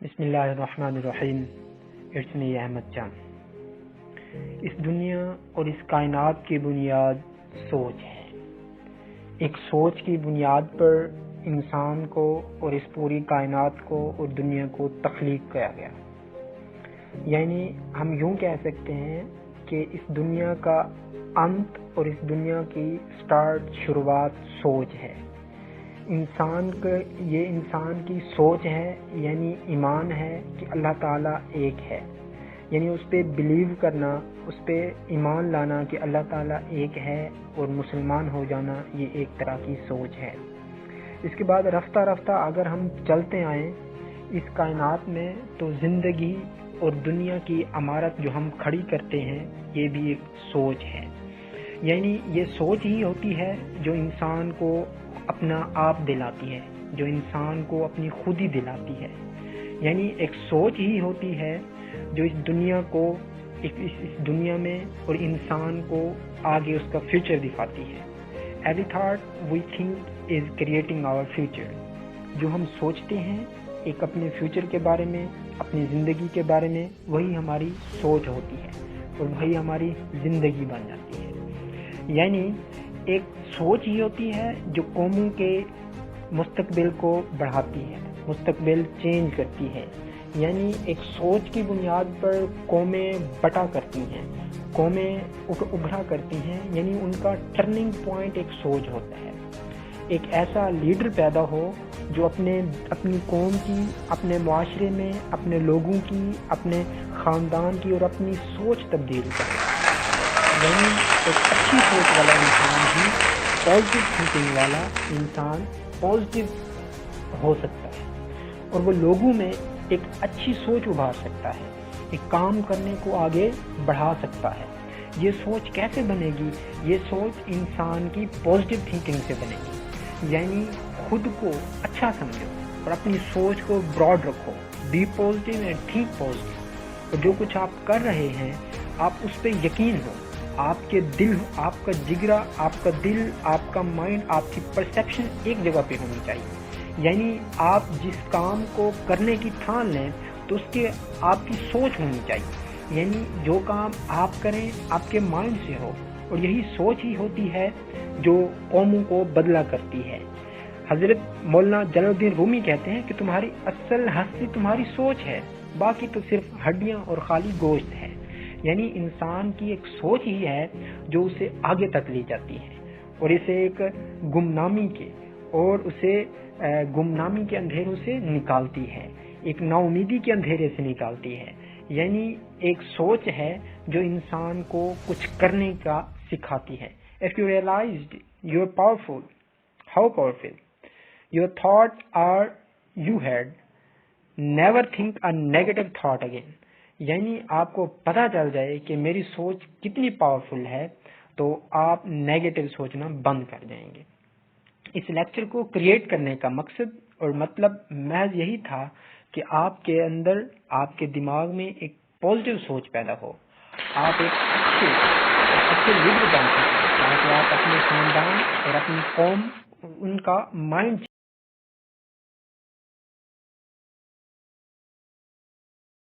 بسم اللہ الرحمن الرحیم. اٹس می احمد جان. اس دنیا اور اس کائنات کی بنیاد سوچ ہے. ایک سوچ کی بنیاد پر انسان کو اور اس پوری کائنات کو اور دنیا کو تخلیق کیا گیا. یعنی ہم یوں کہہ سکتے ہیں کہ اس دنیا کا انت اور اس دنیا کی شروعات سوچ ہے. یہ انسان کی سوچ ہے، یعنی ایمان ہے کہ اللہ تعالیٰ ایک ہے، یعنی اس پہ بلیو کرنا، اس پہ ایمان لانا کہ اللہ تعالیٰ ایک ہے اور مسلمان ہو جانا، یہ ایک طرح کی سوچ ہے. اس کے بعد رفتہ رفتہ اگر ہم چلتے آئیں اس کائنات میں تو زندگی اور دنیا کی عمارت جو ہم کھڑی کرتے ہیں یہ بھی ایک سوچ ہے. یعنی یہ سوچ ہی ہوتی ہے جو انسان کو اپنا آپ دلاتی ہے، جو انسان کو اپنی خودی دلاتی ہے. یعنی ایک سوچ ہی ہوتی ہے جو اس دنیا کو اس دنیا میں اور انسان کو آگے اس کا فیوچر دکھاتی ہے. Every thought we think is creating our future. جو ہم سوچتے ہیں ایک اپنے فیوچر کے بارے میں، اپنی زندگی کے بارے میں، وہی ہماری سوچ ہوتی ہے اور وہی ہماری زندگی بن جاتی ہے. یعنی ایک سوچ ہی ہوتی ہے جو قوموں کے مستقبل کو بڑھاتی ہے، مستقبل چینج کرتی ہے. یعنی ایک سوچ کی بنیاد پر قومیں بٹا کرتی ہیں، قومیں ابھرا کرتی ہیں. یعنی ان کا ٹرننگ پوائنٹ ایک سوچ ہوتا ہے. ایک ایسا لیڈر پیدا ہو جو اپنی قوم کی، اپنے معاشرے میں اپنے لوگوں کی، اپنے خاندان کی اور اپنی سوچ تبدیل کرے. یعنی ایک اچھی سوچ والا انسان ہی، پازیٹیو تھنکنگ والا انسان پازیٹیو ہو سکتا ہے اور وہ لوگوں میں ایک اچھی سوچ ابھار سکتا ہے، ایک کام کرنے کو آگے بڑھا سکتا ہے. یہ سوچ کیسے بنے گی؟ یہ سوچ انسان کی پازیٹیو تھنکنگ سے بنے گی. یعنی خود کو اچھا سمجھو اور اپنی سوچ کو براڈ رکھو. Be positive and think positive. اور جو کچھ آپ کر رہے ہیں آپ اس پہ یقین ہو. آپ کے دل، آپ کا جگرا، آپ کا دل، آپ کا مائنڈ، آپ کی پرسیپشن ایک جگہ پہ ہونی چاہیے. یعنی آپ جس کام کو کرنے کی ٹھان لیں تو اس کے آپ کی سوچ ہونی چاہیے. یعنی جو کام آپ کریں آپ کے مائنڈ سے ہو، اور یہی سوچ ہی ہوتی ہے جو قوموں کو بدلا کرتی ہے. حضرت مولانا جلال الدین رومی کہتے ہیں کہ تمہاری اصل ہستی تمہاری سوچ ہے، باقی تو صرف ہڈیاں اور خالی گوشت ہے. یعنی انسان کی ایک سوچ ہی ہے جو اسے آگے تک لے جاتی ہے اور اسے ایک گمنامی کے اندھیروں سے نکالتی ہے، ایک نا امیدی کے اندھیرے سے نکالتی ہے. یعنی ایک سوچ ہے جو انسان کو کچھ کرنے کا سکھاتی ہے. If you realized you're powerful, how powerful? Your thoughts are you had. Never think a negative thought again. یعنی آپ کو پتہ چل جائے کہ میری سوچ کتنی پاورفل ہے تو آپ نیگیٹو سوچنا بند کر جائیں گے. اس لیکچر کو کریٹ کرنے کا مقصد اور مطلب محض یہی تھا کہ آپ کے اندر، آپ کے دماغ میں ایک پازیٹیو سوچ پیدا ہو. آپ ایک اچھے لیڈر بن سکیں تاکہ آپ اپنے خاندان اور اپنی قوم، ان کا مائنڈ